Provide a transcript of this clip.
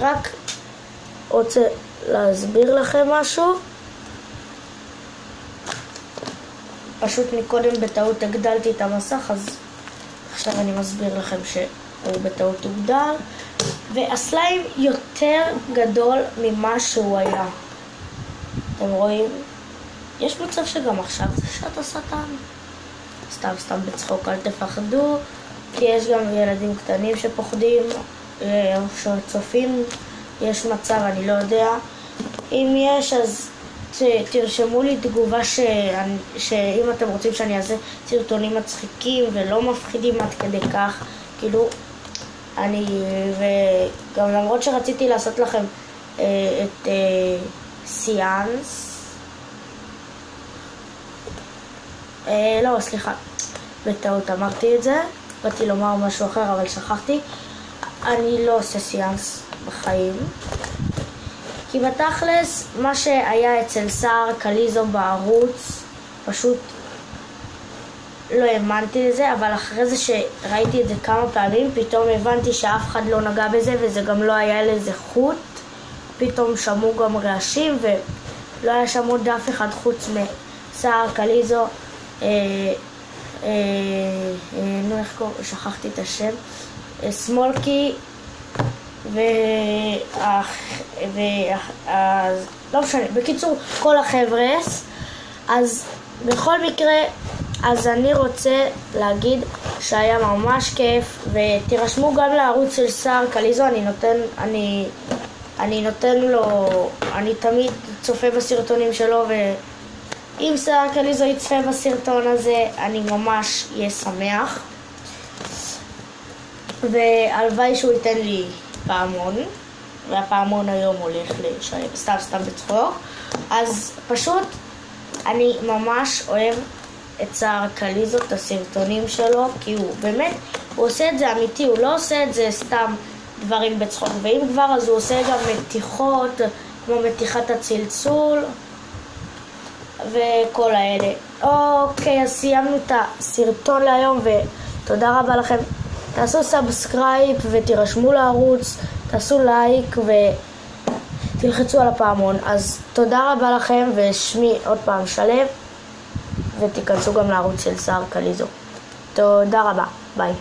רק רוצה להסביר לכם משהו. פשוט מקודם בטעות הגדלתי את המסך, אז עכשיו אני מסביר לכם שהוא בטעות הוגדל. והסליים יותר גדול ממה שהוא היה. אתם רואים? יש מצב שגם עכשיו זה שעת השטן. סתם בצחוק, אל תפחדו, כי יש גם ילדים קטנים שפוחדים, שצופים, יש מצב, אני לא יודע. אם יש, אז תרשמו לי תגובה שאם אתם רוצים שאני אעשה סרטונים מצחיקים ולא מפחידים עד כדי כך, כאילו, וגם למרות שרציתי לעשות לכם את סיאנס, לא, סליחה, בטעות אמרתי את זה, באתי לומר משהו אחר אבל שכחתי. אני לא עושה סיאנס בחיים, כי בתכלס מה שהיה אצל סער קליזו בערוץ פשוט לא האמנתי לזה, אבל אחרי זה שראיתי את זה כמה פעמים פתאום הבנתי שאף אחד לא נגע בזה, וזה גם לא היה לזה חוט. פתאום שמעו גם רעשים ולא היה שם עוד אף אחד חוץ מסער קליזו. איך קוראים? שכחתי את השם. סמולקי לא משנה, בקיצור כל החבר'ס. אז בכל מקרה, אז אני רוצה להגיד שהיה ממש כיף, ותירשמו גם לערוץ של סער קליזו. אני נותן לו, אני תמיד צופה בסרטונים שלו, ואם סער קליזו יצפה בסרטון הזה אני ממש אהיה שמח, והלוואי שהוא ייתן לי פעמון, והפעמון היום הולך לשלם, סתם בצחוק. אז פשוט אני ממש אוהב את סער קליזו, את הסרטונים שלו, כי הוא באמת, הוא עושה את זה אמיתי, הוא לא עושה את זה סתם דברים בצחוק, ואם כבר אז הוא עושה גם מתיחות, כמו מתיחת הצלצול וכל האלה. אוקיי, אז סיימנו את הסרטון להיום, ותודה רבה לכם. תעשו סאבסקרייב ותירשמו לערוץ, תעשו לייק ותלחצו על הפעמון. אז תודה רבה לכם, ושמי עוד פעם שלו, ותיכנסו גם לערוץ של סער קליזו. תודה רבה, ביי.